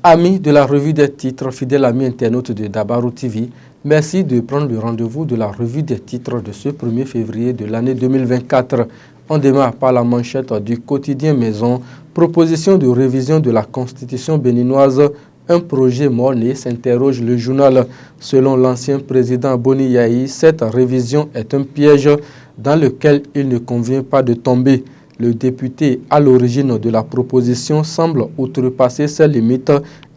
Amis de la revue des titres, fidèles amis internautes de Dabarou TV, merci de prendre le rendez-vous de la revue des titres de ce 1er février de l'année 2024. On démarre par la manchette du quotidien Maison, proposition de révision de la constitution béninoise, un projet mort-né, s'interroge le journal. Selon l'ancien président Boni Yayi, cette révision est un piège dans lequel il ne convient pas de tomber. Le député à l'origine de la proposition semble outrepasser ses limites,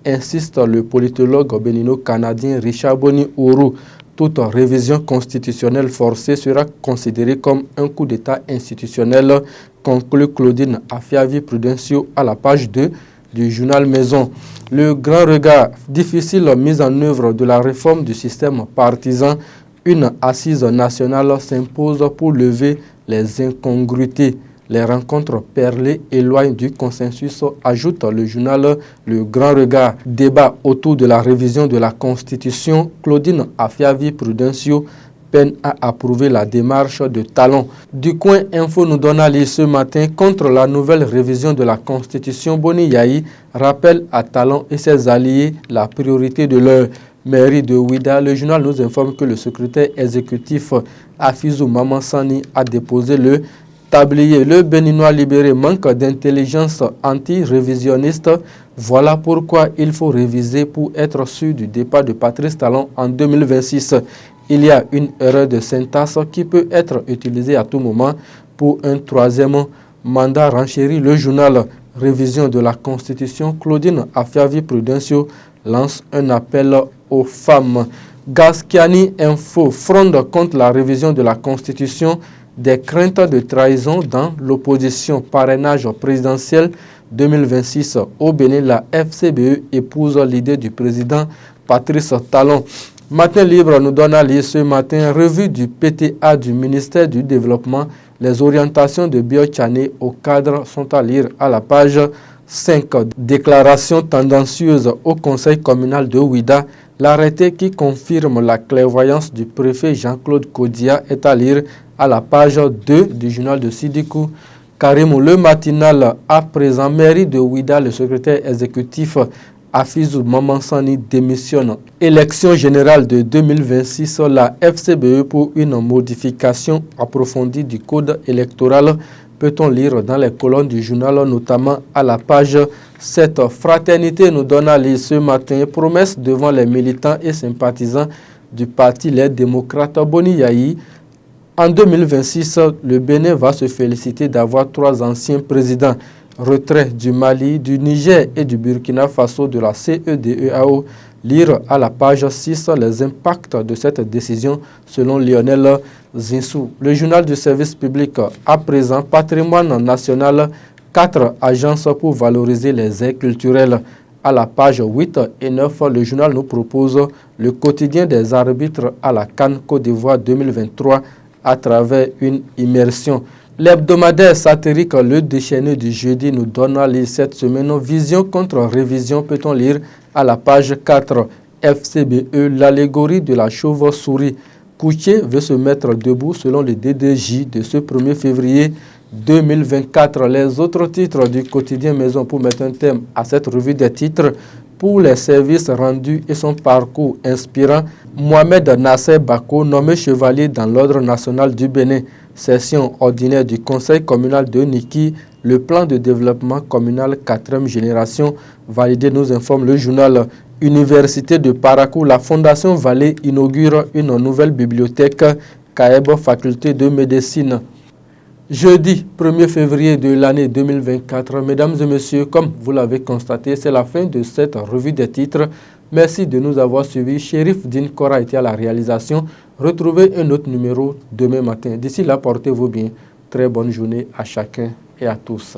insiste le politologue bénino-canadien Richard Boni Ourou. Toute révision constitutionnelle forcée sera considérée comme un coup d'État institutionnel, conclut Claudine Afiavi-Prudencio à la page 2 du journal Maison. Le grand regard, difficile mise en œuvre de la réforme du système partisan, une assise nationale s'impose pour lever les incongruités. Les rencontres perlées éloignent du consensus, ajoute le journal Le Grand Regard. Débat autour de la révision de la Constitution, Claudine Afiavi-Prudencio peine à approuver la démarche de Talon. Du Coin Info nous donne à lire ce matin contre la nouvelle révision de la Constitution. Boni Yayi rappelle à Talon et ses alliés la priorité de leur mairie de Ouida. Le journal nous informe que le secrétaire exécutif Afizou Mamansani a déposé le tablier. Le Béninois libéré manque d'intelligence anti-révisionniste. Voilà pourquoi il faut réviser pour être sûr du départ de Patrice Talon en 2026. Il y a une erreur de syntaxe qui peut être utilisée à tout moment pour un troisième mandat, renchérit le journal. Révision de la Constitution, Claudine Afiavi-Prudencio lance un appel aux femmes. Gaskiani Info fronde contre la révision de la Constitution. Des craintes de trahison dans l'opposition. Parrainage présidentiel 2026 au Bénin, la FCBE épouse l'idée du président Patrice Talon. Matin Libre nous donne à lire ce matin revue du PTA du ministère du Développement. Les orientations de Bio-Tchané au cadre sont à lire à la page 5. Déclaration tendancieuse au conseil communal de Ouida. L'arrêté qui confirme la clairvoyance du préfet Jean-Claude Kodia est à lire à la page 2 du journal de Sidikou. Karimou, le matinal à présent, mairie de Ouida, le secrétaire exécutif Afizou Mamansani démissionne. Élection générale de 2026, la FCBE pour une modification approfondie du code électoral. Peut-on lire dans les colonnes du journal, notamment à la page 7. Fraternité nous donne à lire ce matin, promesse devant les militants et sympathisants du parti Les Démocrates. Boni Yayi. En 2026, le Bénin va se féliciter d'avoir 3 anciens présidents. Retrait du Mali, du Niger et du Burkina Faso de la CEDEAO. Lire à la page 6 les impacts de cette décision selon Lionel Zinsou. Le journal du service public à présent, patrimoine national, 4 agences pour valoriser les aires culturelles. À la page 8 et 9, le journal nous propose le quotidien des arbitres à la CAN Côte d'Ivoire 2023 à travers une immersion. L'hebdomadaire satirique Le Déchaîné du jeudi nous donne à lire cette semaine vision contre révision, peut-on lire à la page 4. FCBE, l'allégorie de la chauve-souris. Kouché veut se mettre debout selon le DDJ de ce 1er février 2024. Les autres titres du quotidien Maison pour mettre un thème à cette revue des titres. Pour les services rendus et son parcours inspirant, Mohamed Nasser Bako, nommé chevalier dans l'Ordre national du Bénin. Session ordinaire du Conseil communal de Niki, le plan de développement communal 4e génération, validé, nous informe le journal. Université de Parakou, la Fondation Vallée inaugure une nouvelle bibliothèque, Kaeb, faculté de médecine. Jeudi 1er février de l'année 2024, mesdames et messieurs, comme vous l'avez constaté, c'est la fin de cette revue des titres. Merci de nous avoir suivis. Chérif Din Kora était à la réalisation. Retrouvez un autre numéro demain matin. D'ici là, portez-vous bien. Très bonne journée à chacun et à tous.